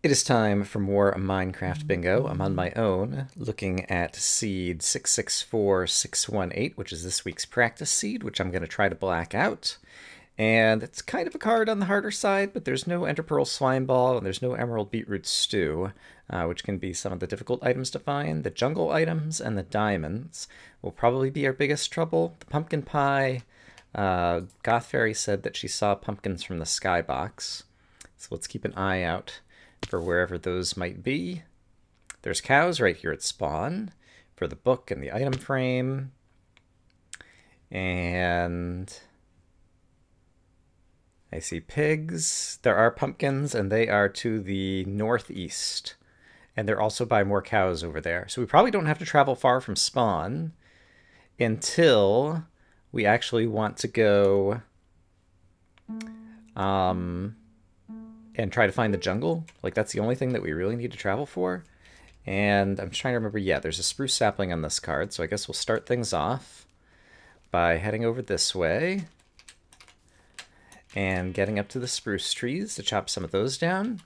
It is time for more Minecraft Bingo. I'm on my own, looking at seed 664618, which is this week's practice seed, which I'm going to try to black out. And it's kind of a card on the harder side, but there's no Enderpearl Slime Ball, and there's no Emerald Beetroot Stew, which can be some of the difficult items to find. The jungle items and the diamonds will probably be our biggest trouble. The pumpkin pie, Goth Fairy said that she saw pumpkins from the skybox, so let's keep an eye out for wherever those might be. There's cows right here at spawn for the book and the item frame. And I see pigs. There are pumpkins, and they are to the northeast. And they're also by more cows over there. So we probably don't have to travel far from spawn until we actually want to go and try to find the jungle. Like, that's the only thing that we really need to travel for. And I'm just trying to remember, yeah, there's a spruce sapling on this card, so I guess we'll start things off by heading over this way and getting up to the spruce trees to chop some of those down.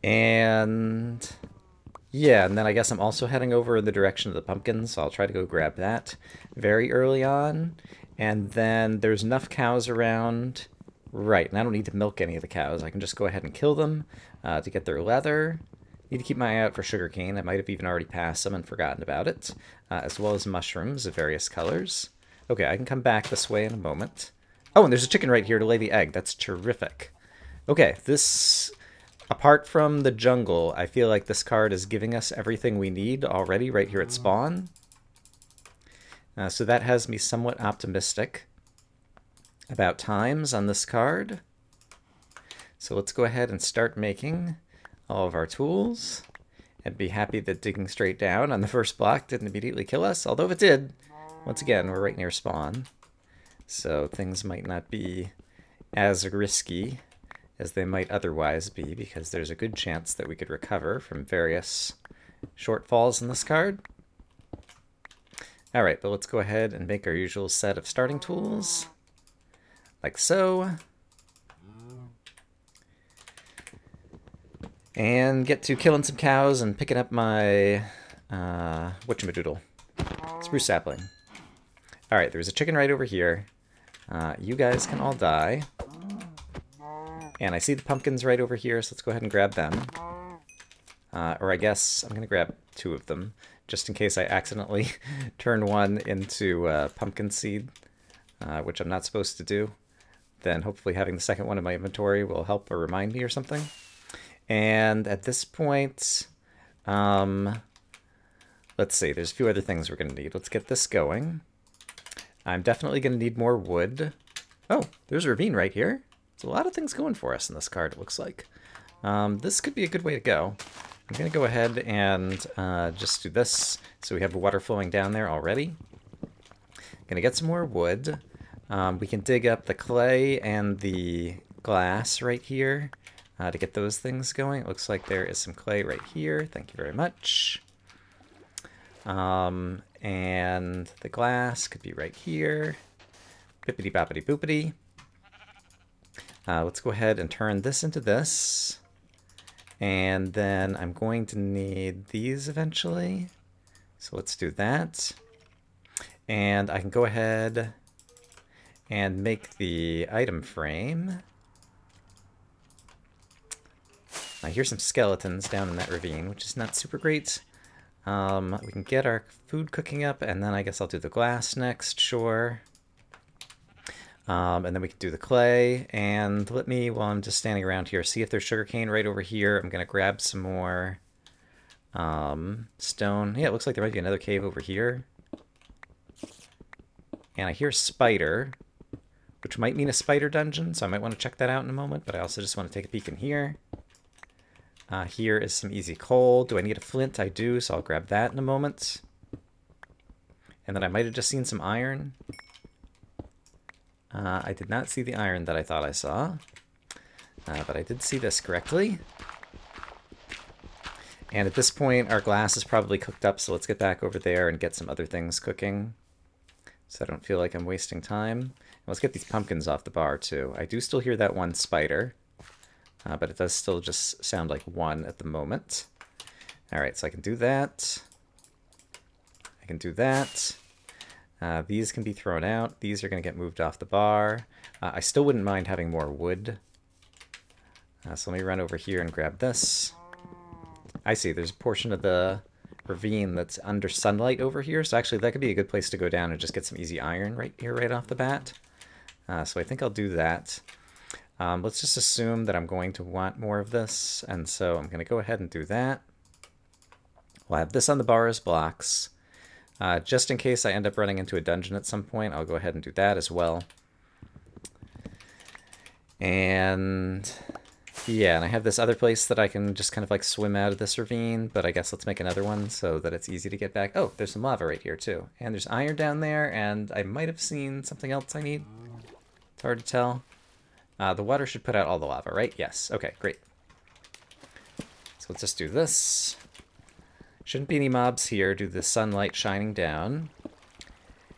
And yeah, and then I guess I'm also heading over in the direction of the pumpkins, so I'll try to go grab that very early on. And then there's enough cows around. Right, and I don't need to milk any of the cows. I can just go ahead and kill them to get their leather. Need to keep my eye out for sugarcane. I might have even already passed them and forgotten about it, as well as mushrooms of various colors. Okay, I can come back this way in a moment. Oh, and there's a chicken right here to lay the egg. That's terrific. Okay, this, apart from the jungle, I feel like this card is giving us everything we need already right here at spawn. So that has me somewhat optimistic about times on this card. So let's go ahead and start making all of our tools and be happy that digging straight down on the first block didn't immediately kill us, although if it did, once again, we're right near spawn. So things might not be as risky as they might otherwise be, because there's a good chance that we could recover from various shortfalls in this card. Alright, but let's go ahead and make our usual set of starting tools. Like so. And get to killing some cows and picking up my, whatchamadoodle, spruce sapling. Alright, there's a chicken right over here. You guys can all die. And I see the pumpkins right over here, so let's go ahead and grab them. Or I guess I'm going to grab two of them, just in case I accidentally turn one into pumpkin seed, which I'm not supposed to do. Then hopefully having the second one in my inventory will help or remind me or something. And at this point, let's see, there's a few other things we're going to need. Let's get this going. I'm definitely going to need more wood. Oh, there's a ravine right here. There's a lot of things going for us in this card, it looks like. This could be a good way to go. I'm going to go ahead and just do this so we have water flowing down there already. Going to get some more wood. We can dig up the clay and the glass right here to get those things going. It looks like there is some clay right here. Thank you very much. And the glass could be right here. Bippity boppity boopity. Let's go ahead and turn this into this. And then I'm going to need these eventually. So let's do that. And I can go ahead and make the item frame. I hear some skeletons down in that ravine, which is not super great. We can get our food cooking up, and then I guess I'll do the glass next, sure. And then we can do the clay, and let me, while I'm just standing around here, see if there's sugarcane right over here. I'm going to grab some more stone. Yeah, it looks like there might be another cave over here. And I hear spider, which might mean a spider dungeon, so I might want to check that out in a moment, but I also just want to take a peek in here. Here is some easy coal. Do I need a flint? I do, so I'll grab that in a moment. And then I might have just seen some iron. I did not see the iron that I thought I saw, but I did see this correctly. And at this point, our glass is probably cooked up, so let's get back over there and get some other things cooking, so I don't feel like I'm wasting time. Let's get these pumpkins off the bar, too. I do still hear that one spider, but it does still just sound like 1 at the moment. All right, so I can do that. I can do that. These can be thrown out. These are going to get moved off the bar. I still wouldn't mind having more wood. So let me run over here and grab this. I see, there's a portion of the ravine that's under sunlight over here, so actually that could be a good place to go down and just get some easy iron right here, right off the bat. So I think I'll do that. Let's just assume that I'm going to want more of this, and so I'm going to go ahead and do that. We'll have this on the bar as blocks. Just in case I end up running into a dungeon at some point, I'll go ahead and do that as well. And yeah, and I have this other place that I can just kind of like swim out of this ravine, but I guess let's make another one so that it's easy to get back. Oh, there's some lava right here too. And there's iron down there, and I might have seen something else I need. It's hard to tell. The water should put out all the lava, right? Yes. Okay, great. So let's just do this. Shouldn't be any mobs here due to the sunlight shining down.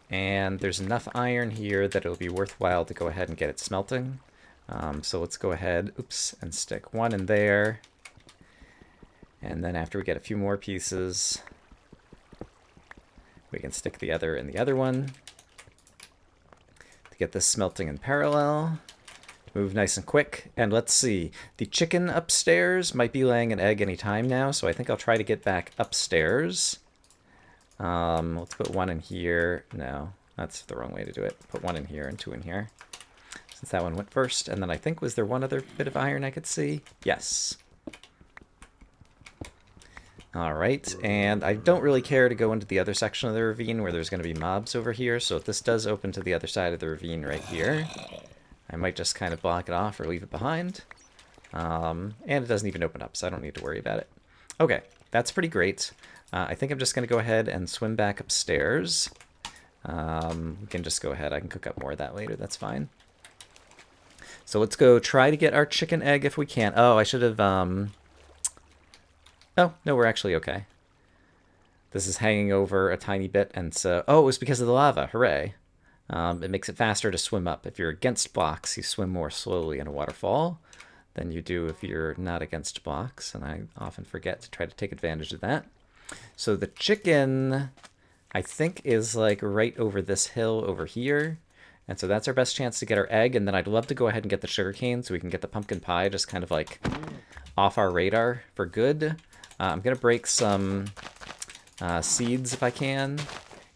And there's enough iron here that it'll be worthwhile to go ahead and get it smelting. So let's go ahead, and stick 1 in there. And then after we get a few more pieces, we can stick the other in the other one. To get this smelting in parallel. Move nice and quick. And let's see, the chicken upstairs might be laying an egg any time now, so I think I'll try to get back upstairs. Let's put 1 in here. No, that's the wrong way to do it. Put 1 in here and 2 in here. Since that one went first. And then I think, was there one other bit of iron I could see? Yes. All right, and I don't really care to go into the other section of the ravine where there's going to be mobs over here, so if this does open to the other side of the ravine right here, I might just kind of block it off or leave it behind. And it doesn't even open up, so I don't need to worry about it. Okay, that's pretty great. I think I'm just going to go ahead and swim back upstairs. We can just go ahead. I can cook up more of that later. That's fine. So let's go try to get our chicken egg if we can. Oh, I should have... Oh, no, we're actually okay. This is hanging over a tiny bit, and so... Oh, it was because of the lava. Hooray. It makes it faster to swim up. If you're against blocks, you swim more slowly in a waterfall than you do if you're not against blocks, and I often forget to try to take advantage of that. So the chicken, I think, is like right over this hill over here. And so that's our best chance to get our egg, and then I'd love to go ahead and get the sugarcane so we can get the pumpkin pie just kind of like off our radar for good. I'm going to break some seeds if I can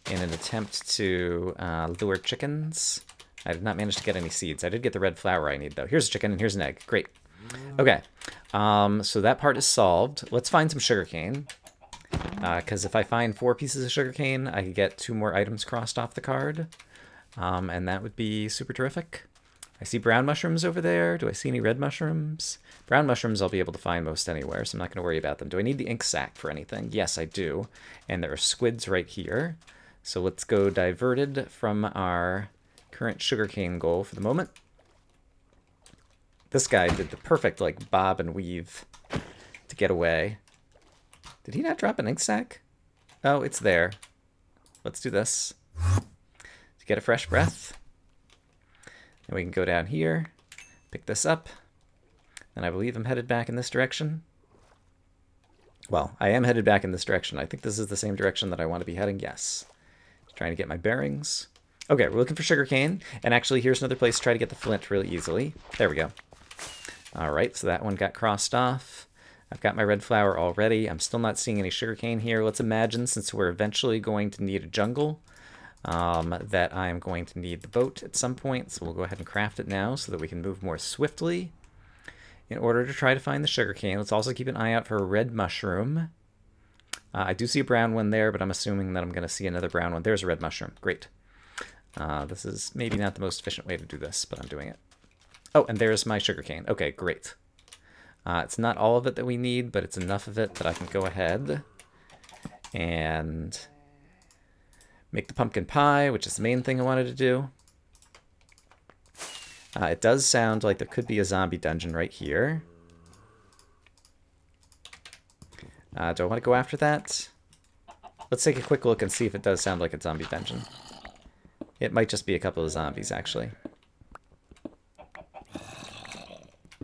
in an attempt to lure chickens. I did not manage to get any seeds. I did get the red flour I need, though. Here's a chicken and here's an egg. Great. Okay, so that part is solved. Let's find some sugarcane, because if I find 4 pieces of sugarcane, I can get 2 more items crossed off the card. And that would be super terrific. I see brown mushrooms over there. Do I see any red mushrooms? Brown mushrooms I'll be able to find most anywhere, so I'm not going to worry about them. Do I need the ink sac for anything? Yes, I do. And there are squids right here. So let's go diverted from our current sugarcane goal for the moment. This guy did the perfect, like, bob and weave to get away. Did he not drop an ink sac? Oh, it's there. Let's do this. Get a fresh breath. And we can go down here, pick this up, and I believe I'm headed back in this direction. Well, I am headed back in this direction. I think this is the same direction that I want to be heading. Yes. Just trying to get my bearings. Okay, we're looking for sugarcane, and actually here's another place to try to get the flint really easily. There we go. All right, so that one got crossed off. I've got my red flour already. I'm still not seeing any sugarcane here. Let's imagine, since we're eventually going to need a jungle, that I'm going to need the boat at some point, so we'll go ahead and craft it now so that we can move more swiftly in order to try to find the sugarcane. Let's also keep an eye out for a red mushroom. I do see a brown one there, but I'm assuming that I'm going to see another brown one. There's a red mushroom. Great. This is maybe not the most efficient way to do this, but I'm doing it. Oh, and there's my sugarcane. Okay, great. It's not all of it that we need, but it's enough of it that I can go ahead and make the pumpkin pie, which is the main thing I wanted to do. It does sound like there could be a zombie dungeon right here. Do I want to go after that? Let's take a quick look and see if it does sound like a zombie dungeon. It might just be a couple of zombies, actually.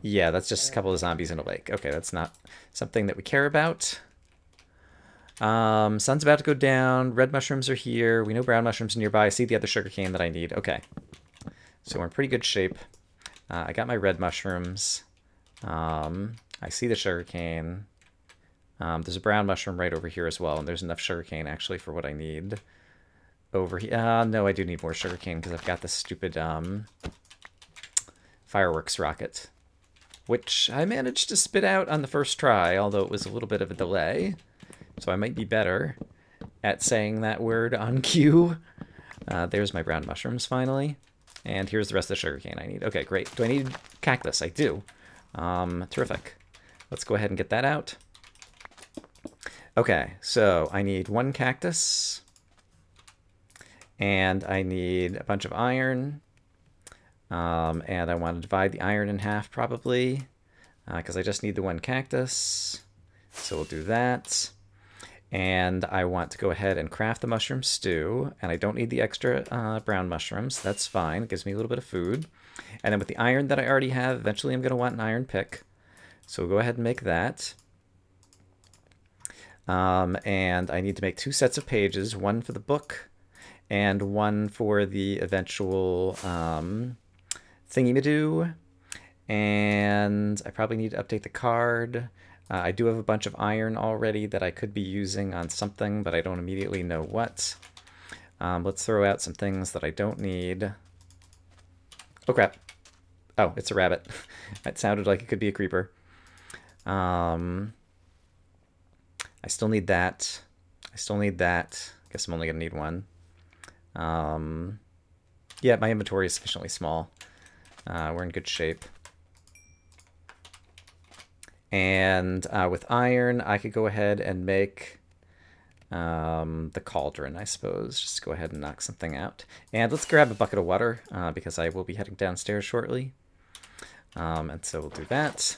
Yeah, that's just a couple of zombies in a lake. Okay, that's not something that we care about. Sun's about to go down. Red mushrooms are here. We know brown mushrooms are nearby. I see the other sugarcane that I need. Okay. So we're in pretty good shape. I got my red mushrooms. I see the sugarcane. There's a brown mushroom right over here as well, and there's enough sugarcane actually for what I need. Over here. No, I do need more sugarcane because I've got this stupid fireworks rocket, which I managed to spit out on the first try, although it was a little bit of a delay. So I might be better at saying that word on cue. There's my brown mushrooms finally. And here's the rest of the sugarcane I need. Okay, great. Do I need cactus? I do. Terrific. Let's go ahead and get that out. Okay, so I need 1 cactus. And I need a bunch of iron. And I want to divide the iron in half probably. Because I just need the 1 cactus. So we'll do that. And I want to go ahead and craft the mushroom stew. And I don't need the extra brown mushrooms. That's fine. It gives me a little bit of food. And then with the iron that I already have, eventually I'm going to want an iron pick. So we'll go ahead and make that. And I need to make 2 sets of pages. 1 for the book and 1 for the eventual thingy-ma-doo. And I probably need to update the card. I do have a bunch of iron already that I could be using on something, but I don't immediately know what. Let's throw out some things that I don't need. Oh, crap. Oh, it's a rabbit. That sounded like it could be a creeper. I still need that. I still need that. Guess I'm only going to need 1. Yeah, my inventory is sufficiently small. We're in good shape. And with iron, I could go ahead and make the cauldron, I suppose. Just go ahead and knock something out. And let's grab a bucket of water, because I will be heading downstairs shortly. And so we'll do that.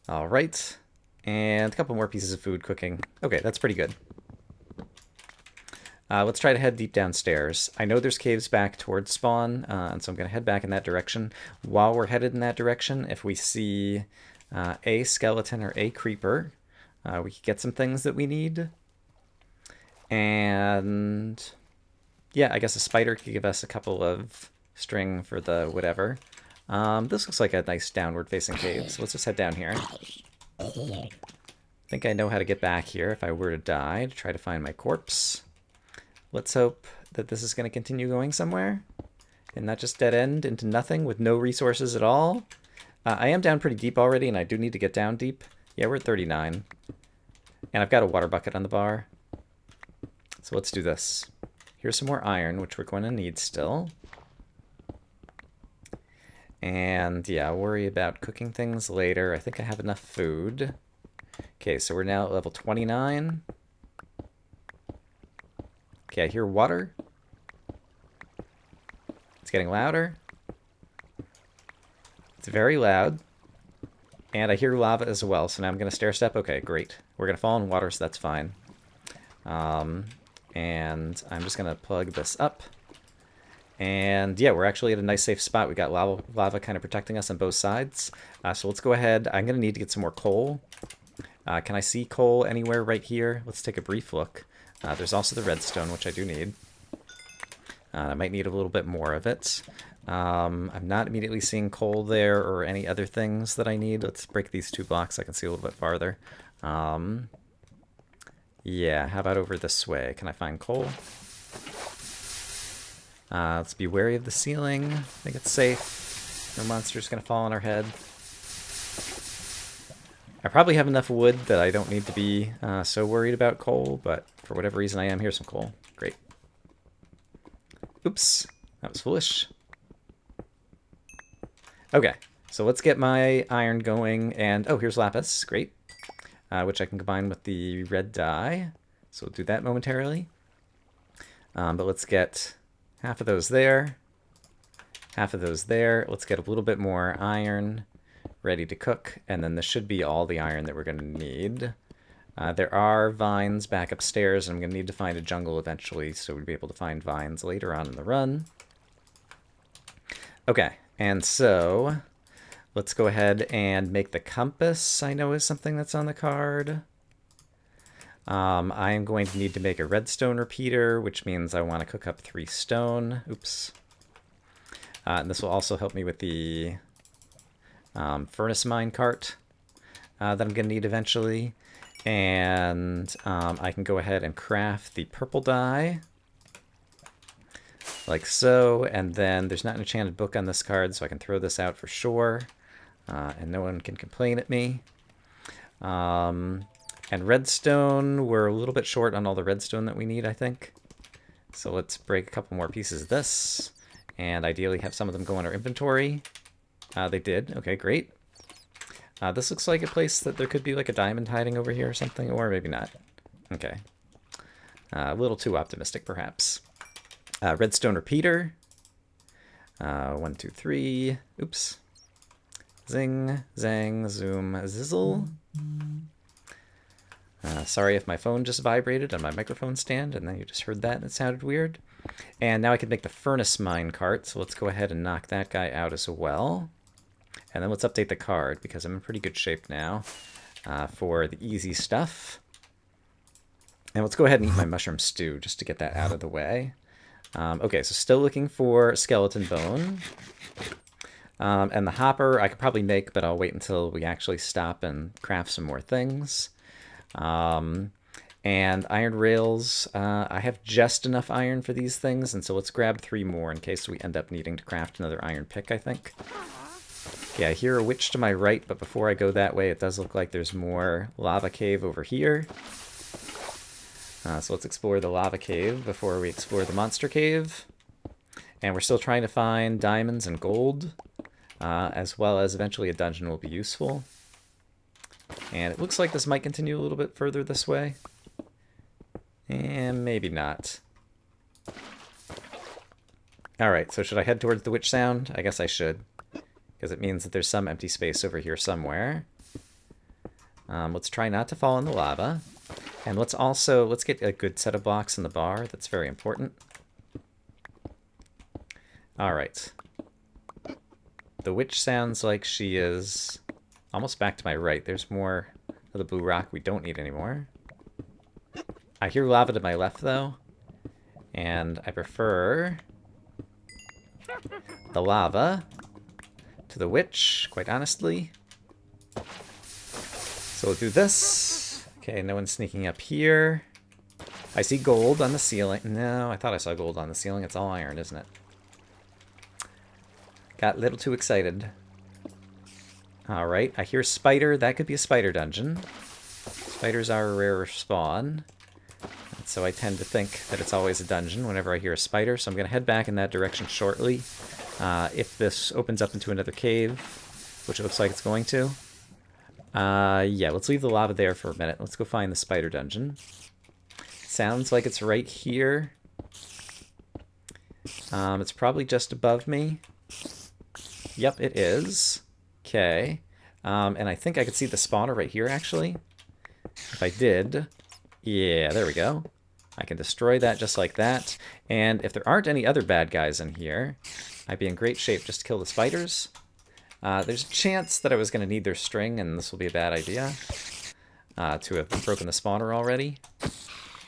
All right. And a couple more pieces of food cooking. Okay, that's pretty good. Let's try to head deep downstairs. I know there's caves back towards spawn, and so I'm going to head back in that direction. While we're headed in that direction, if we see a skeleton or a creeper, we can get some things that we need. And yeah, I guess a spider could give us a couple of string for the whatever. This looks like a nice downward-facing cave, so let's just head down here. I think I know how to get back here if I were to die, to try to find my corpse. Let's hope that this is going to continue going somewhere and not just dead end into nothing with no resources at all. I am down pretty deep already, and I do need to get down deep. Yeah, we're at 39. And I've got a water bucket on the bar. So let's do this. Here's some more iron, which we're going to need still. And yeah, I'll worry about cooking things later. I think I have enough food. Okay, so we're now at level 29. Okay, I hear water. It's getting louder. It's very loud. And I hear lava as well, so now I'm going to stair step. Okay, great. We're going to fall in water, so that's fine. And I'm just going to plug this up. And yeah, we're actually at a nice safe spot. We got lava kind of protecting us on both sides. So let's go ahead. I'm going to need to get some more coal. Can I see coal anywhere right here? Let's take a brief look. There's also the redstone, which I do need. I might need a little bit more of it. I'm not immediately seeing coal there or any other things that I need. Let's break these 2 blocks so I can see a little bit farther. Yeah, how about over this way? Can I find coal? Let's be wary of the ceiling. I think it's safe. No monster's going to fall on our head. I probably have enough wood that I don't need to be so worried about coal, but for whatever reason I am. Here's some coal. Great. Oops, that was foolish. Okay, so let's get my iron going, and oh, here's lapis. Great. Which I can combine with the red dye. So we'll do that momentarily. But let's get half of those there, half of those there. Let's get a little bit more iron ready to cook, and then this should be all the iron that we're going to need. There are vines back upstairs, and I'm going to need to find a jungle eventually, so we'll be able to find vines later on in the run. Okay, And so let's go ahead and make the compass, I know is something that's on the card. I am going to need to make a redstone repeater, which means I want to cook up 3 stone. Oops. And this will also help me with the furnace mine cart that I'm going to need eventually. And I can go ahead and craft the purple dye, like so. And then there's not an enchanted book on this card, so I can throw this out for sure. And no one can complain at me. And redstone, we're a little bit short on all the redstone that we need, I think. So let's break a couple more pieces of this, and ideally have some of them go in our inventory. They did. Okay, great. This looks like a place that there could be like a diamond hiding over here or something, or maybe not. Okay. A little too optimistic, perhaps. Redstone repeater. 1, 2, 3. Oops. Zing, zang, zoom, zizzle. Sorry if my phone just vibrated on my microphone stand, and then you just heard that and it sounded weird. And now I can make the furnace mine cart, so let's go ahead and knock that guy out as well. And then let's update the card, because I'm in pretty good shape now for the easy stuff. And let's go ahead and eat my mushroom stew, just to get that out of the way. Okay, so still looking for skeleton bone. And the hopper I could probably make, but I'll wait until we actually stop and craft some more things. And iron rails, I have just enough iron for these things, and so let's grab 3 more in case we end up needing to craft another iron pick, I think. Yeah, I hear a witch to my right, but before I go that way, it does look like there's more lava cave over here. So let's explore the lava cave before we explore the monster cave. And we're still trying to find diamonds and gold, as well as eventually a dungeon will be useful. And it looks like this might continue a little bit further this way. And maybe not. Alright, so should I head towards the witch sound? I guess I should, because it means that there's some empty space over here somewhere. Let's try not to fall in the lava. And let's get a good set of blocks in the bar. That's very important. Alright. The witch sounds like she is almost back to my right. There's more of the blue rock we don't need anymore. I hear lava to my left, though. And I prefer the lava to the witch, quite honestly. So we'll do this. Okay, no one's sneaking up here. I see gold on the ceiling. No, I thought I saw gold on the ceiling. It's all iron, isn't it? Got a little too excited. Alright, I hear spider. That could be a spider dungeon. Spiders are a rare spawn. And so I tend to think that it's always a dungeon whenever I hear a spider. So I'm going to head back in that direction shortly. If this opens up into another cave, which it looks like it's going to. Yeah, let's leave the lava there for a minute. Let's go find the spider dungeon. Sounds like it's right here. It's probably just above me. Yep, it is. Okay. And I think I could see the spawner right here, actually. If I did. Yeah, there we go. I can destroy that just like that. And if there aren't any other bad guys in here, I'd be in great shape just to kill the spiders. There's a chance that I was going to need their string, and this will be a bad idea to have broken the spawner already.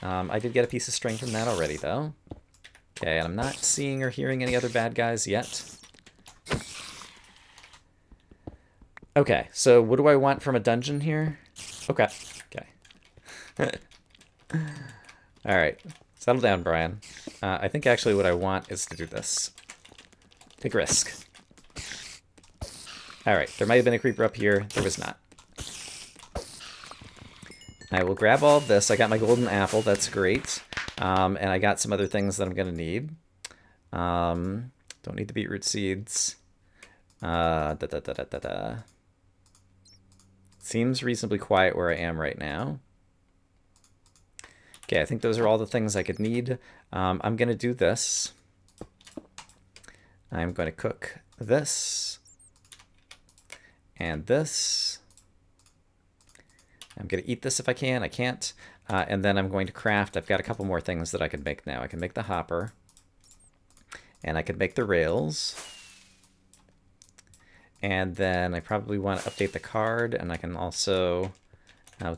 I did get a piece of string from that already, though. Okay, and I'm not seeing or hearing any other bad guys yet. Okay, so what do I want from a dungeon here? Okay, okay. Alright, settle down, Brian. I think actually what I want is to do this. Take a risk. Alright, there might have been a creeper up here. There was not. I will grab all of this. I got my golden apple. That's great. And I got some other things that I'm going to need. Don't need the beetroot seeds. Seems reasonably quiet where I am right now. Okay, I think those are all the things I could need. I'm going to do this. I'm going to cook this. And this. I'm going to eat this if I can. I can't. And then I'm going to craft. I've got a couple more things that I can make now. I can make the hopper. And I can make the rails. And then I probably want to update the card, and I can also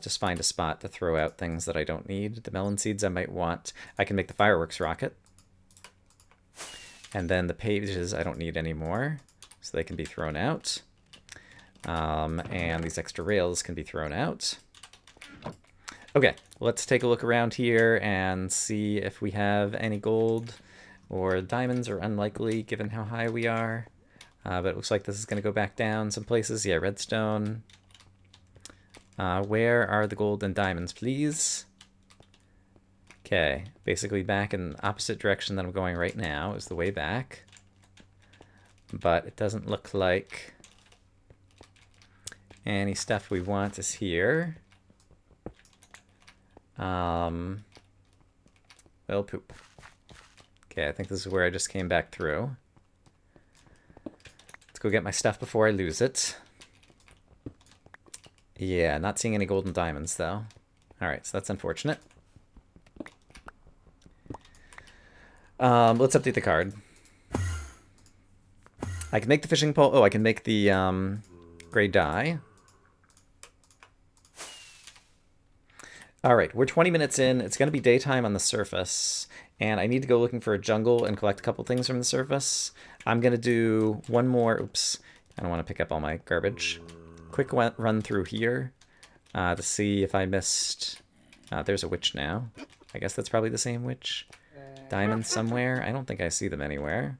just find a spot to throw out things that I don't need. The melon seeds I might want. I can make the fireworks rocket. And then the pages I don't need anymore, so they can be thrown out. And these extra rails can be thrown out. Okay, let's take a look around here and see if we have any gold or diamonds are unlikely given how high we are. But it looks like this is going to go back down some places. Yeah, redstone. Where are the gold and diamonds, please? Okay, basically back in the opposite direction that I'm going right now is the way back. But it doesn't look like any stuff we want is here. Well, poop. Okay, I think this is where I just came back through. Let's go get my stuff before I lose it. Yeah, not seeing any gold and diamonds, though. Alright, so that's unfortunate. Let's update the card. I can make the fishing pole. Oh, I can make the gray dye. Alright, we're 20 minutes in. It's going to be daytime on the surface. And I need to go looking for a jungle and collect a couple things from the surface. I'm going to do one more... Oops. I don't want to pick up all my garbage. Quick run through here to see if I missed... there's a witch now. I guess that's probably the same witch. Diamonds somewhere? I don't think I see them anywhere.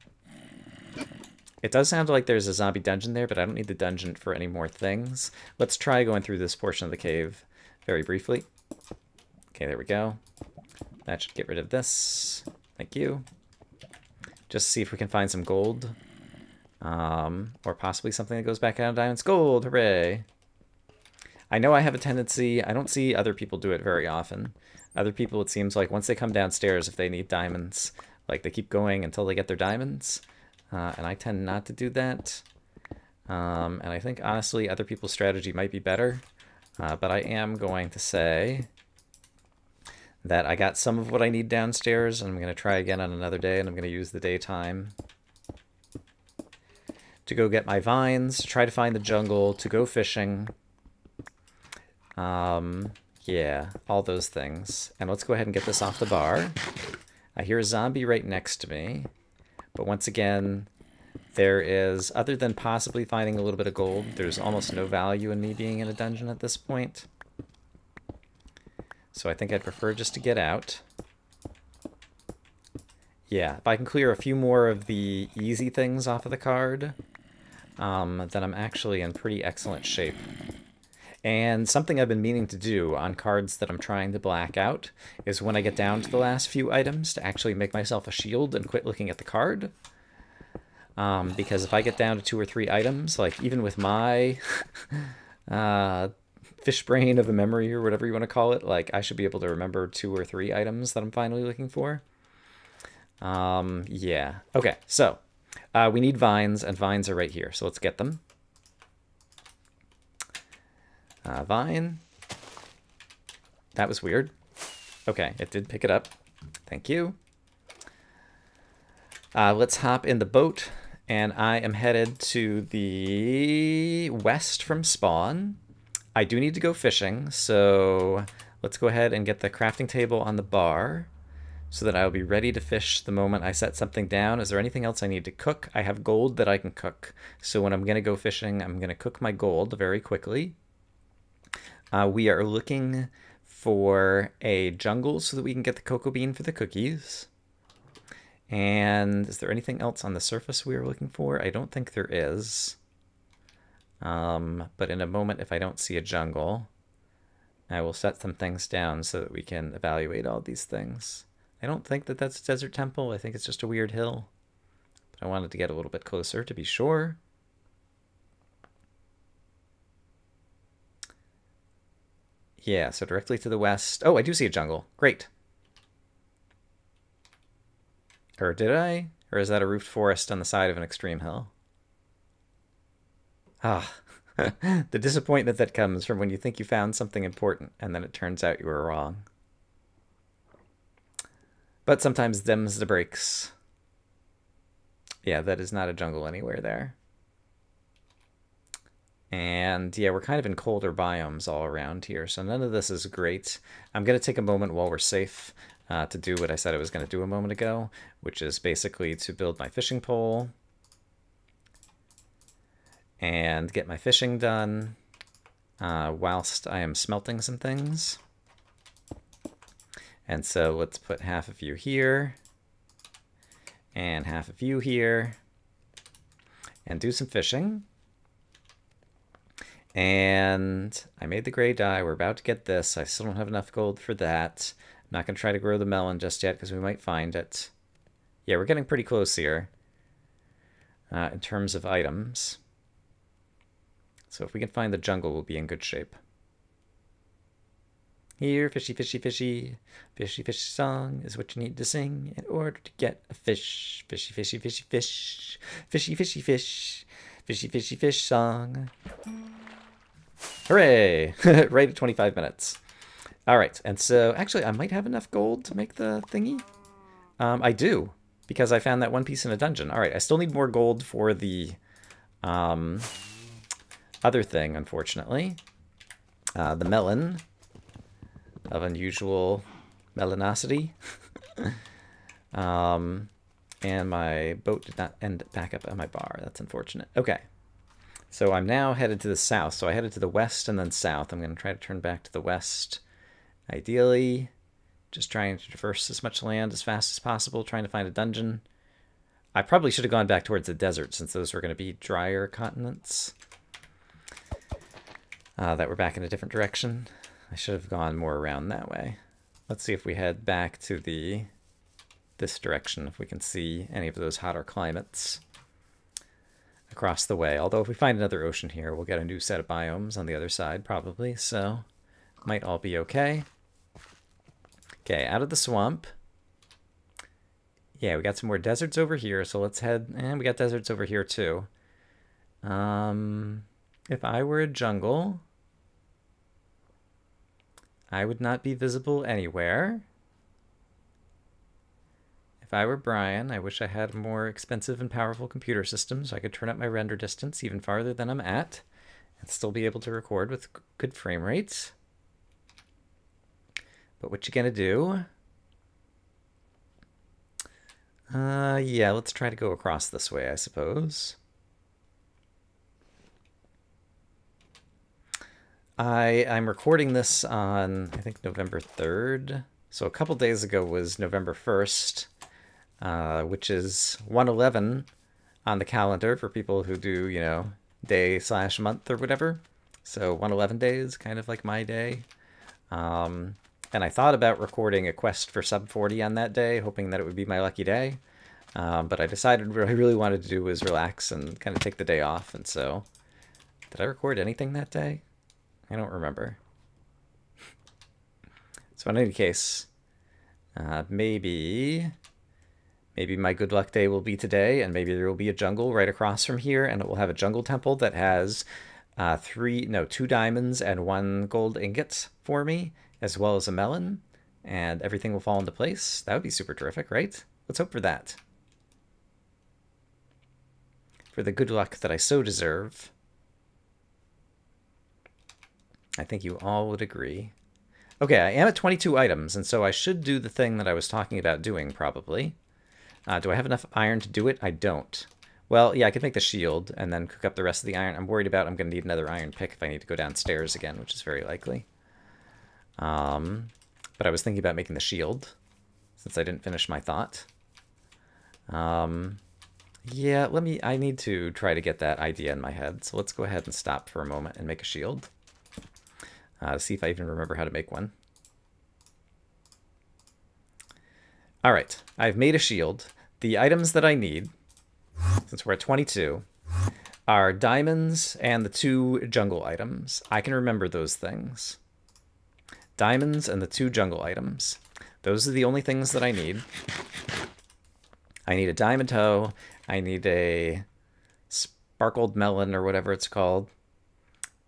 It does sound like there's a zombie dungeon there, but I don't need the dungeon for any more things. Let's try going through this portion of the cave very briefly. Okay, there we go. That should get rid of this. Thank you. Just see if we can find some gold. Or possibly something that goes back out of diamonds. Gold! Hooray! I know I have a tendency... I don't see other people do it very often. Other people, it seems like, once they come downstairs, if they need diamonds, like, they keep going until they get their diamonds. And I tend not to do that. And I think, honestly, other people's strategy might be better. But I am going to say that I got some of what I need downstairs, and I'm going to try again on another day, and I'm going to use the daytime to go get my vines, try to find the jungle, to go fishing. Yeah, all those things. And let's go ahead and get this off the bar. I hear a zombie right next to me. But once again, there is, other than possibly finding a little bit of gold, there's almost no value in me being in a dungeon at this point. So I think I'd prefer just to get out. Yeah, if I can clear a few more of the easy things off of the card, then I'm actually in pretty excellent shape. And something I've been meaning to do on cards that I'm trying to black out is when I get down to the last few items to actually make myself a shield and quit looking at the card. Because if I get down to 2 or 3 items, like even with my fish brain of a memory or whatever you want to call it, like I should be able to remember 2 or 3 items that I'm finally looking for. Yeah. Okay, so we need vines, and vines are right here, so let's get them. Vine. That was weird. Okay, it did pick it up. Thank you. Let's hop in the boat, and I am headed to the west from spawn. I do need to go fishing, so let's go ahead and get the crafting table on the bar so that I'll be ready to fish the moment I set something down. Is there anything else I need to cook? I have gold that I can cook, so when I'm going to go fishing, I'm going to cook my gold very quickly. We are looking for a jungle so that we can get the cocoa bean for the cookies. And is there anything else on the surface we are looking for? I don't think there is. But in a moment, if I don't see a jungle, I will set some things down so that we can evaluate all these things. I don't think that that's a desert temple. I think it's just a weird hill. But I wanted to get a little bit closer to be sure. Yeah, so directly to the west. Oh, I do see a jungle. Great. Or did I? Or is that a roofed forest on the side of an extreme hill? Ah, the disappointment that comes from when you think you found something important and then it turns out you were wrong. But sometimes them's the breaks. Yeah, that is not a jungle anywhere there. And yeah, we're kind of in colder biomes all around here, so none of this is great. I'm going to take a moment while we're safe to do what I said I was going to do a moment ago, which is basically to build my fishing pole and get my fishing done whilst I am smelting some things. And so let's put half of you here and half of you here and do some fishing. And I made the gray dye. We're about to get this. I still don't have enough gold for that. I'm not going to try to grow the melon just yet because we might find it. Yeah, we're getting pretty close here in terms of items. So if we can find the jungle, we'll be in good shape. Here, fishy, fishy, fishy. Fishy, fishy song is what you need to sing in order to get a fish. Fishy, fishy, fishy, fish. Fishy, fishy, fish. Fishy, fishy, fish song. Hooray! Right at 25 minutes. All right, and so actually I might have enough gold to make the thingy. I do, because I found that one piece in a dungeon. All right, I still need more gold for the other thing, unfortunately. The melon of unusual melanosity. And my boat did not end back up at my bar. That's unfortunate. Okay. So I'm now headed to the south. So I headed to the west and then south. I'm going to try to turn back to the west. Ideally, just trying to traverse as much land as fast as possible, trying to find a dungeon. I probably should have gone back towards the desert since those were going to be drier continents that were back in a different direction. I should have gone more around that way. Let's see if we head back to this direction, if we can see any of those hotter climates across the way. Although if we find another ocean here, we'll get a new set of biomes on the other side probably, so might all be okay. Okay, out of the swamp. Yeah, we got some more deserts over here, so let's head, and we got deserts over here too. If I were a jungle, I would not be visible anywhere. If I were Brian, I wish I had a more expensive and powerful computer system so I could turn up my render distance even farther than I'm at and still be able to record with good frame rates. But what you gonna do? Yeah, let's try to go across this way, I suppose. I'm recording this on, I think, November 3rd. So a couple days ago was November 1st, which is 111 on the calendar for people who do, you know, day/month or whatever. So 111 days, kind of like my day. And I thought about recording a quest for sub 40 on that day, hoping that it would be my lucky day. But I decided what I really wanted to do was relax and kind of take the day off. And so, did I record anything that day? I don't remember. So in any case, maybe my good luck day will be today, and maybe there will be a jungle right across from here, and it will have a jungle temple that has 2 diamonds and 1 gold ingot for me, as well as a melon, and everything will fall into place. That would be super terrific, right? Let's hope for that. For the good luck that I so deserve. I think you all would agree. Okay, I am at 22 items, and so I should do the thing that I was talking about doing, probably. Do I have enough iron to do it? I don't. Well, yeah, I could make the shield and then cook up the rest of the iron. I'm worried about I'm going to need another iron pick if I need to go downstairs again, which is very likely. But I was thinking about making the shield, since I didn't finish my thought. Yeah, I need to try to get that idea in my head, so let's go ahead and stop for a moment and make a shield. To see if I even remember how to make one. All right, I've made a shield. The items that I need, since we're at 22, are diamonds and the 2 jungle items. I can remember those things. Diamonds and the 2 jungle items. Those are the only things that I need. I need a diamond hoe. I need a sparkled melon or whatever it's called.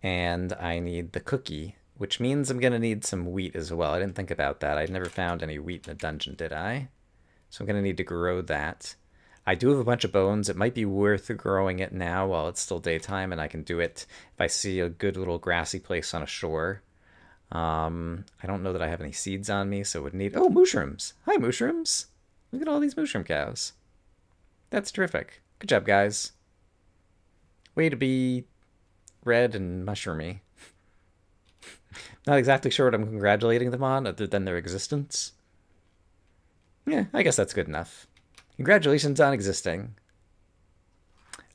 And I need the cookie, which means I'm going to need some wheat as well. I didn't think about that. I never found any wheat in a dungeon, did I? So I'm going to need to grow that. I do have a bunch of bones. It might be worth growing it now while it's still daytime, and I can do it if I see a good little grassy place on a shore. I don't know that I have any seeds on me, so it would need... Oh, mushrooms! Hi, mushrooms! Look at all these mushroom cows. That's terrific. Good job, guys. Way to be red and mushroomy. Not exactly sure what I'm congratulating them on, other than their existence. Yeah, I guess that's good enough. Congratulations on existing.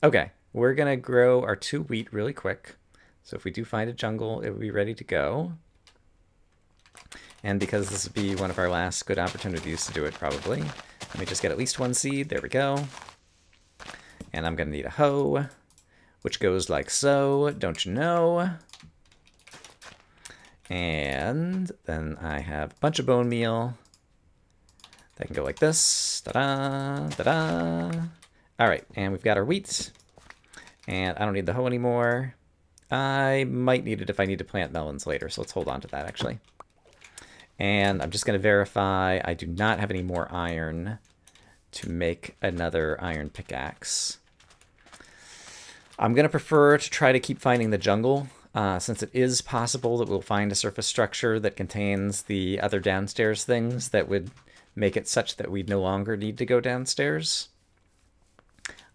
Okay, we're going to grow our 2 wheat really quick. So if we do find a jungle, it will be ready to go. And because this will be one of our last good opportunities to do it, probably, let me just get at least 1 seed. There we go. And I'm going to need a hoe, which goes like so, don't you know? And then I have a bunch of bone meal. That can go like this. Ta-da! Ta-da! All right, and we've got our wheat. And I don't need the hoe anymore. I might need it if I need to plant melons later, so let's hold on to that, actually. And I'm just going to verify I do not have any more iron to make another iron pickaxe. I'm going to prefer to try to keep finding the jungle, since it is possible that we'll find a surface structure that contains the other downstairs things that would make it such that we'd no longer need to go downstairs.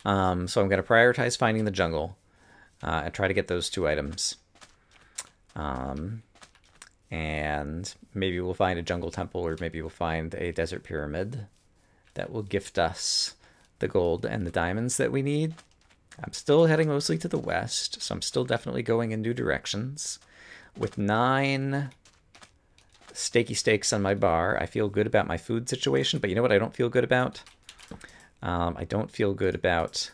So I'm going to prioritize finding the jungle and try to get those 2 items. And maybe we'll find a jungle temple, or maybe we'll find a desert pyramid that will gift us the gold and the diamonds that we need. I'm still heading mostly to the west, so I'm still definitely going in new directions. With 9 steaky steaks on my bar, I feel good about my food situation, but you know what I don't feel good about? I don't feel good about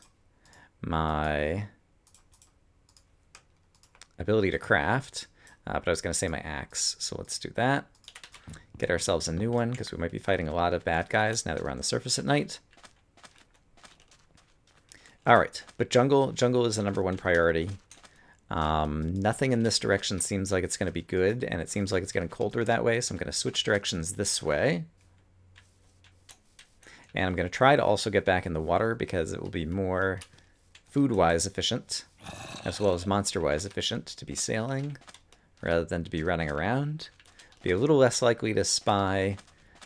my ability to craft, but I was going to say my axe, so let's do that. Get ourselves a new one, because we might be fighting a lot of bad guys now that we're on the surface at night. All right, but jungle is the #1 priority. Nothing in this direction seems like it's going to be good, and it seems like it's getting colder that way, so I'm going to switch directions this way. And I'm going to try to also get back in the water, because it will be more food-wise efficient, as well as monster-wise efficient, to be sailing rather than to be running around. Be a little less likely to spy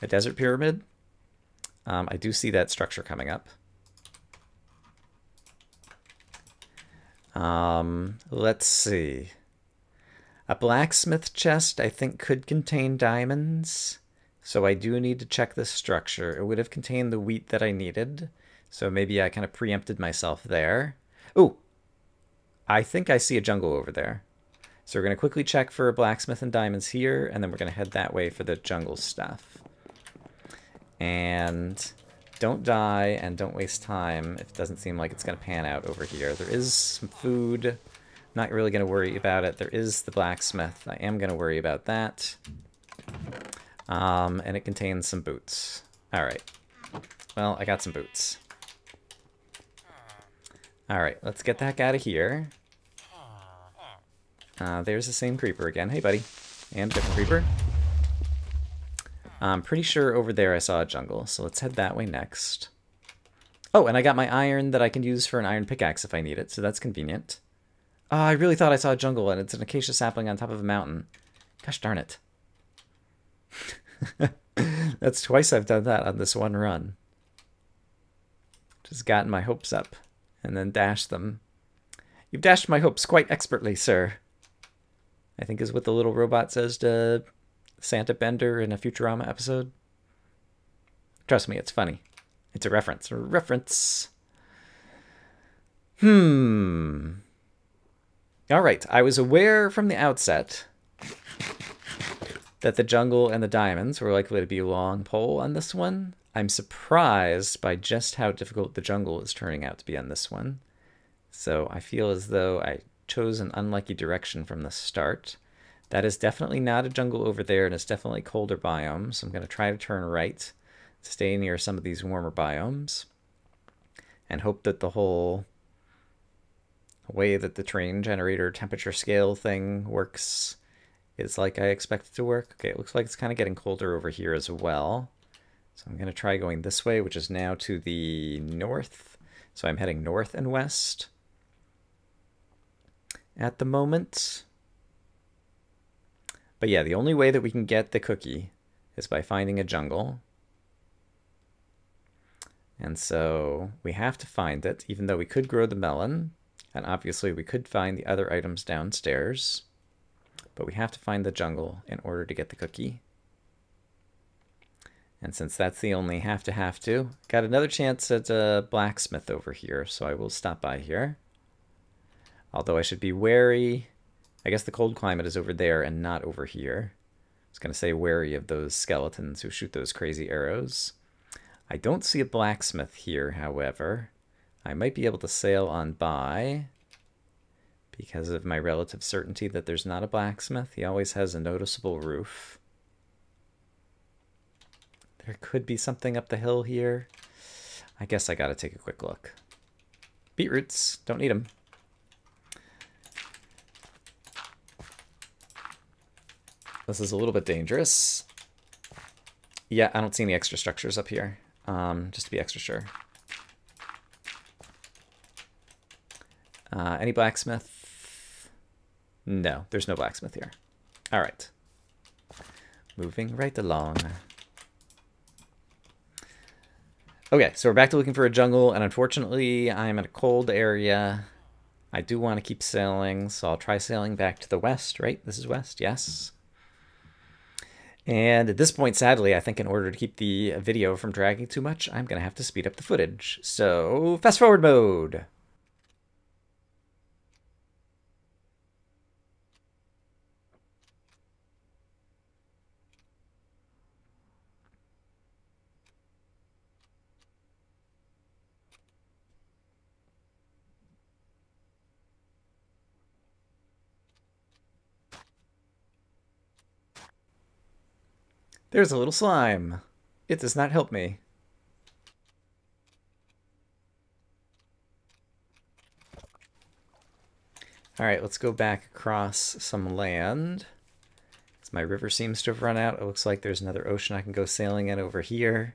a desert pyramid. I do see that structure coming up. Let's see. A blacksmith chest, I think, could contain diamonds. So I do need to check this structure. It would have contained the wheat that I needed. So maybe I kind of preempted myself there. Ooh, I think I see a jungle over there. So we're going to quickly check for a blacksmith and diamonds here, and then we're going to head that way for the jungle stuff. And don't die and don't waste time if it doesn't seem like it's going to pan out over here. There is some food. Not really going to worry about it. There is the blacksmith. I am going to worry about that. And it contains some boots. All right. Well, I got some boots. All right, let's get the heck out of here. There's the same creeper again. Hey, buddy. And a different creeper. I'm pretty sure over there I saw a jungle, so let's head that way next. Oh, and I got my iron that I can use for an iron pickaxe if I need it, so that's convenient. Oh, I really thought I saw a jungle, and it's an acacia sapling on top of a mountain. Gosh darn it. That's twice I've done that on this one run. Just gotten my hopes up, and then dashed them. You've dashed my hopes quite expertly, sir. I think is what the little robot says to Santa Bender in a Futurama episode. Trust me, it's funny. It's a reference. A reference. All right, I was aware from the outset that the jungle and the diamonds were likely to be a long pole on this one. I'm surprised by just how difficult the jungle is turning out to be on this one. So I feel as though I chose an unlucky direction from the start. That is definitely not a jungle over there, and it's definitely colder biomes. So I'm going to try to turn right, stay near some of these warmer biomes, and hope that the whole way that the terrain generator temperature scale thing works is like I expect it to work. Okay, it looks like it's kind of getting colder over here as well. So I'm going to try going this way, which is now to the north. So I'm heading north and west at the moment. But yeah, the only way that we can get the cookie is by finding a jungle. And so we have to find it, even though we could grow the melon. And obviously we could find the other items downstairs. But we have to find the jungle in order to get the cookie. And since that's the only have to, got another chance at a blacksmith over here, so I will stop by here. Although I should be wary. I guess the cold climate is over there and not over here. I was going to say wary of those skeletons who shoot those crazy arrows. I don't see a blacksmith here, however. I might be able to sail on by because of my relative certainty that there's not a blacksmith. He always has a noticeable roof. There could be something up the hill here. I guess I gotta take a quick look. Beetroots, don't need them. This is a little bit dangerous. Yeah, I don't see any extra structures up here, just to be extra sure. Any blacksmith? No, there's no blacksmith here. All right. Moving right along. Okay, so we're back to looking for a jungle, and unfortunately, I'm in a cold area. I do want to keep sailing, so I'll try sailing back to the west, right? This is west, yes. And at this point, sadly, I think in order to keep the video from dragging too much, I'm going to have to speed up the footage. So, fast forward mode. There's a little slime. It does not help me. All right, let's go back across some land. As my river seems to have run out, it looks like there's another ocean I can go sailing in over here.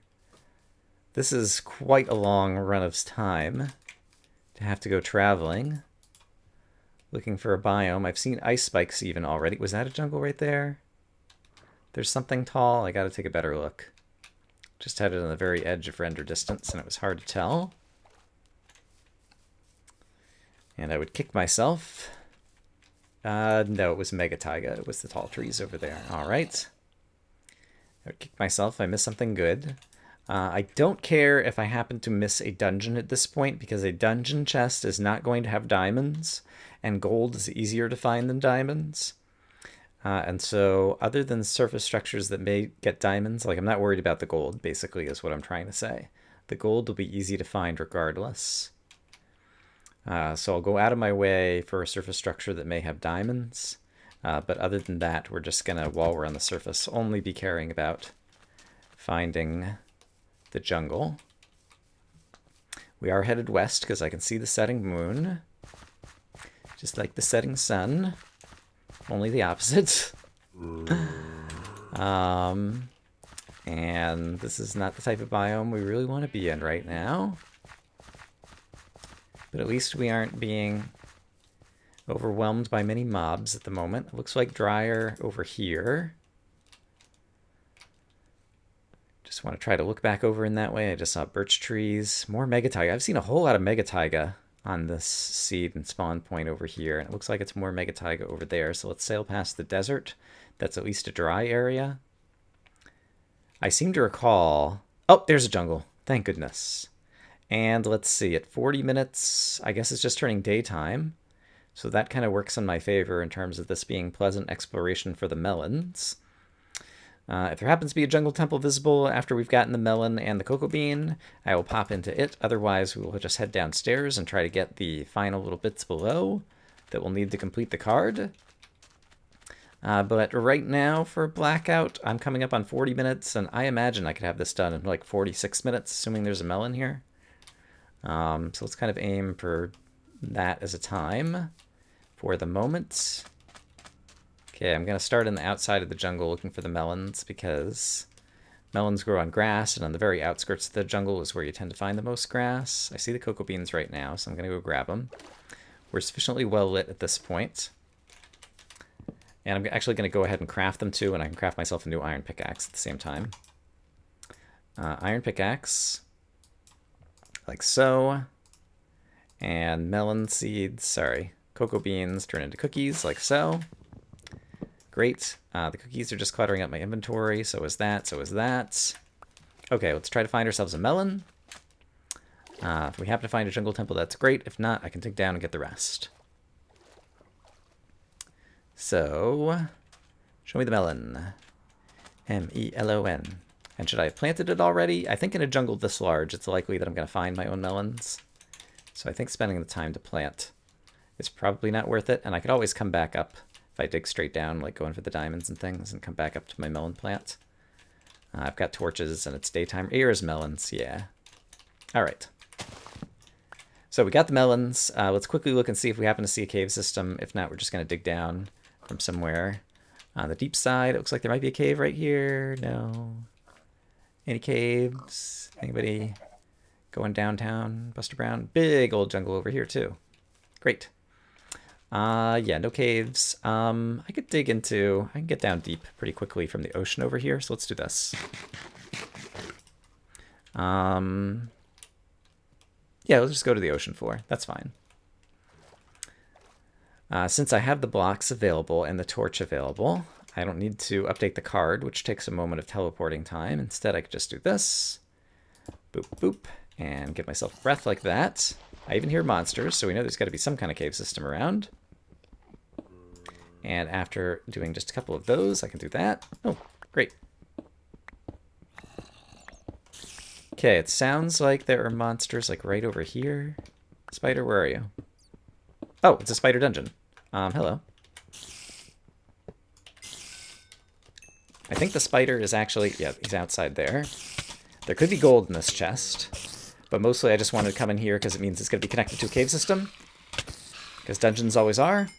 This is quite a long run of time to have to go traveling. Looking for a biome. I've seen ice spikes even already. Was that a jungle right there? There's something tall. I gotta take a better look. Just had it on the very edge of render distance and it was hard to tell. And I would kick myself. No, it was mega taiga. It was the tall trees over there. All right. I would kick myself. I missed something good. I don't care if I happen to miss a dungeon at this point because a dungeon chest is not going to have diamonds and gold is easier to find than diamonds. And so other than surface structures that may get diamonds, like I'm not worried about the gold, basically, is what I'm trying to say. The gold will be easy to find regardless. So I'll go out of my way for a surface structure that may have diamonds. But other than that, we're just going to, while we're on the surface, only be caring about finding the jungle. We are headed west because I can see the setting moon. Just like the setting sun. Only the opposite. And this is not the type of biome we really want to be in right now. But at least we aren't being overwhelmed by many mobs at the moment. It looks like drier over here. Just want to try to look back over in that way. I just saw birch trees. More mega taiga. I've seen a whole lot of mega taiga on this seed and spawn point over here, and it looks like it's more mega taiga over there. So let's sail past the desert. That's at least a dry area. I seem to recall... Oh, there's a jungle. Thank goodness. And let's see, at 40 minutes, I guess it's just turning daytime. So that kind of works in my favor in terms of this being pleasant exploration for the melons. If there happens to be a jungle temple visible after we've gotten the melon and the cocoa bean, I will pop into it. Otherwise, we will just head downstairs and try to get the final little bits below that we'll need to complete the card. But right now for Blackout, I'm coming up on 40 minutes, and I imagine I could have this done in like 46 minutes, assuming there's a melon here. So let's kind of aim for that as a time for the moment. Okay, I'm going to start in the outside of the jungle looking for the melons because Melons grow on grass, and on the very outskirts of the jungle is where you tend to find the most grass. I see the cocoa beans right now, so I'm going to go grab them. We're sufficiently well lit at this point. And I'm actually going to go ahead and craft them too, and I can craft myself a new iron pickaxe at the same time. Iron pickaxe, like so. And melon seeds, sorry, cocoa beans turn into cookies, like so. Great. The cookies are just cluttering up my inventory, so is that, so is that. Okay, let's try to find ourselves a melon. If we happen to find a jungle temple, that's great. If not, I can dig down and get the rest. So, show me the melon. M-E-L-O-N. And should I have planted it already? I think in a jungle this large, it's likely that I'm going to find my own melons. So I think spending the time to plant is probably not worth it. And I could always come back up if I dig straight down, like going for the diamonds and things, and come back up to my melon plant. I've got torches, and it's daytime. Here's melons, yeah. All right. So we got the melons. Let's quickly look and see if we happen to see a cave system. If not, we're just going to dig down from somewhere. On the deep side, it looks like there might be a cave right here. No. Any caves? Anybody going downtown? Buster Brown? Big old jungle over here, too. Great. Yeah, no caves. I could dig into... I can get down deep pretty quickly from the ocean over here, so let's do this. Yeah, let's just go to the ocean floor. That's fine. Since I have the blocks available and the torch available, I don't need to update the card, which takes a moment of teleporting time. Instead, I could just do this. Boop, boop. And give myself breath like that. I even hear monsters, so we know there's got to be some kind of cave system around. And after doing just a couple of those, I can do that. Oh, great. Okay, it sounds like there are monsters like right over here. Spider, where are you? Oh, it's a spider dungeon. Hello. I think the spider is actually... Yeah, he's outside there. There could be gold in this chest. But mostly I just wanted to come in here because it means it's going to be connected to a cave system. Because dungeons always are.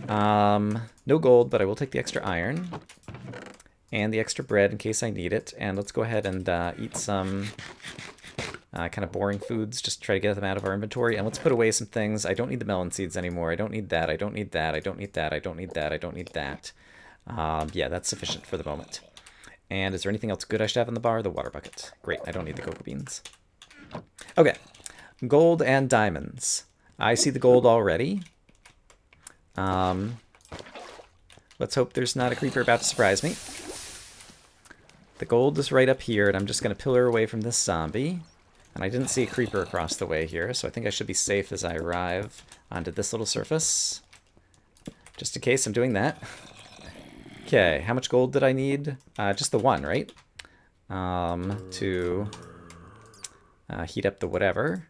No gold, but I will take the extra iron. And the extra bread in case I need it. And let's go ahead and eat some kind of boring foods just to try to get them out of our inventory. And let's put away some things. I don't need the melon seeds anymore. I don't need that. I don't need that. I don't need that. I don't need that. I don't need that. Yeah, that's sufficient for the moment. And is there anything else good I should have in the bar? The water bucket. Great. I don't need the cocoa beans. Okay. Gold and diamonds. I see the gold already. Let's hope there's not a creeper about to surprise me. The gold is right up here, and I'm just going to pillar away from this zombie. And I didn't see a creeper across the way here, so I think I should be safe as I arrive onto this little surface. Just in case I'm doing that. Okay, how much gold did I need? Just the one, right? To heat up the whatever.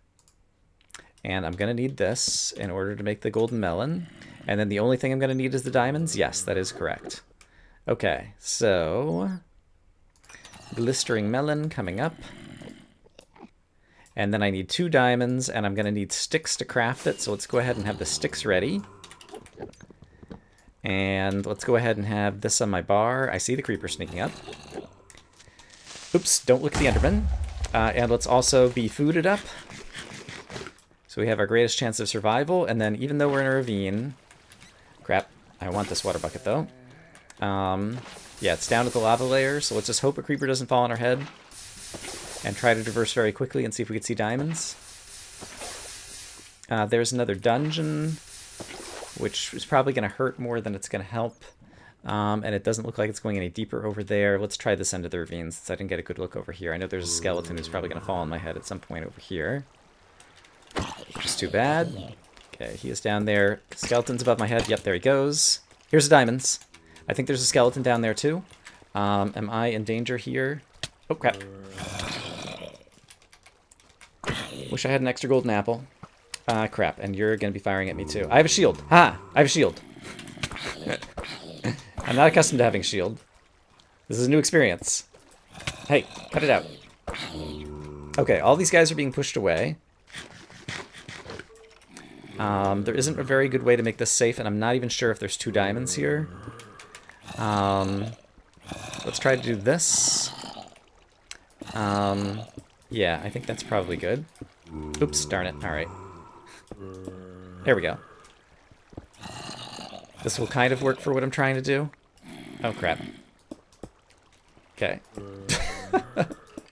And I'm going to need this in order to make the golden melon. And then the only thing I'm going to need is the diamonds? Yes, that is correct. Okay, so... glistering melon coming up. And then I need 2 diamonds, and I'm going to need sticks to craft it, so let's go ahead and have the sticks ready. And let's go ahead and have this on my bar. I see the creeper sneaking up. Oops, don't look at the Enderman. And let's also be fooded up. So we have our greatest chance of survival, and then even though we're in a ravine... Crap, I want this water bucket, though. Yeah, it's down at the lava layer, so let's just hope a creeper doesn't fall on our head. And try to traverse very quickly and see if we can see diamonds. There's another dungeon, which is probably going to hurt more than it's going to help. And it doesn't look like it's going any deeper over there. Let's try this end of the ravine since I didn't get a good look over here. I know there's a skeleton who's probably going to fall on my head at some point over here. Which is too bad. Okay, he is down there. Skeleton's above my head. Yep, there he goes. Here's the diamonds. I think there's a skeleton down there too. Am I in danger here? Oh, crap. Wish I had an extra golden apple. Crap, and you're going to be firing at me too. I have a shield. Ha! I have a shield. I'm not accustomed to having a shield. This is a new experience. Hey, cut it out. Okay, all these guys are being pushed away. There isn't a very good way to make this safe, and I'm not even sure if there's 2 diamonds here. Let's try to do this. Yeah, I think that's probably good. Oops, darn it. All right. There we go. This will kind of work for what I'm trying to do. Oh, crap. Okay.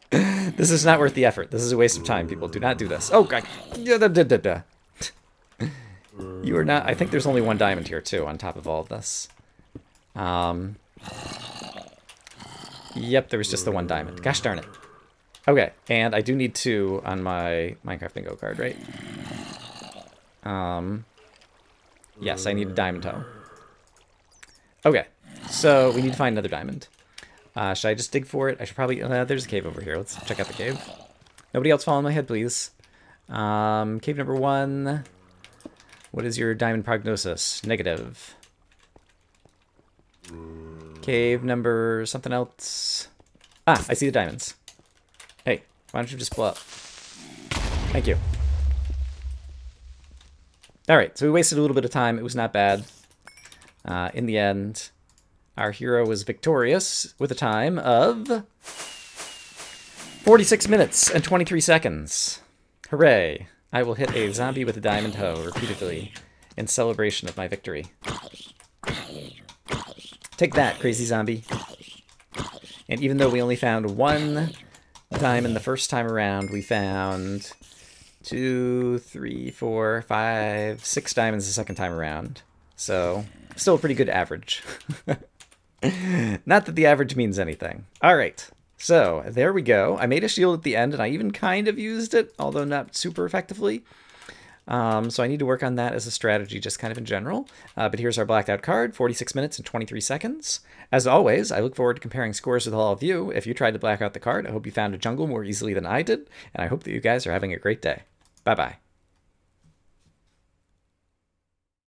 This is not worth the effort. This is a waste of time, people. Do not do this. Oh, God. You are not... I think there's only one diamond here, too, on top of all of this. Yep, there was just the one diamond. Gosh darn it. Okay, and I do need 2 on my Minecraft Bingo card, right? Yes, I need a diamond toe. Okay, so we need to find another diamond. Should I just dig for it? I should probably... there's a cave over here. Let's check out the cave. Nobody else fall on my head, please. Cave number 1. What is your diamond prognosis? Negative. Cave number something else. Ah, I see the diamonds. Hey, why don't you just blow up? Thank you. Alright, so we wasted a little bit of time. It was not bad. In the end, our hero was victorious with a time of 46 minutes and 23 seconds. Hooray. I will hit a zombie with a diamond hoe repeatedly in celebration of my victory. Take that, crazy zombie. And even though we only found 1 diamond the first time around, we found 2, 3, 4, 5, 6 diamonds the second time around. So, still a pretty good average. Not that the average means anything. Alright, so there we go. I made a shield at the end, and I even kind of used it, although not super effectively. So I need to work on that as a strategy, just kind of in general. But here's our blacked out card, 46 minutes and 23 seconds. As always, I look forward to comparing scores with all of you. If you tried to black out the card, I hope you found a jungle more easily than I did, and I hope that you guys are having a great day. Bye-bye.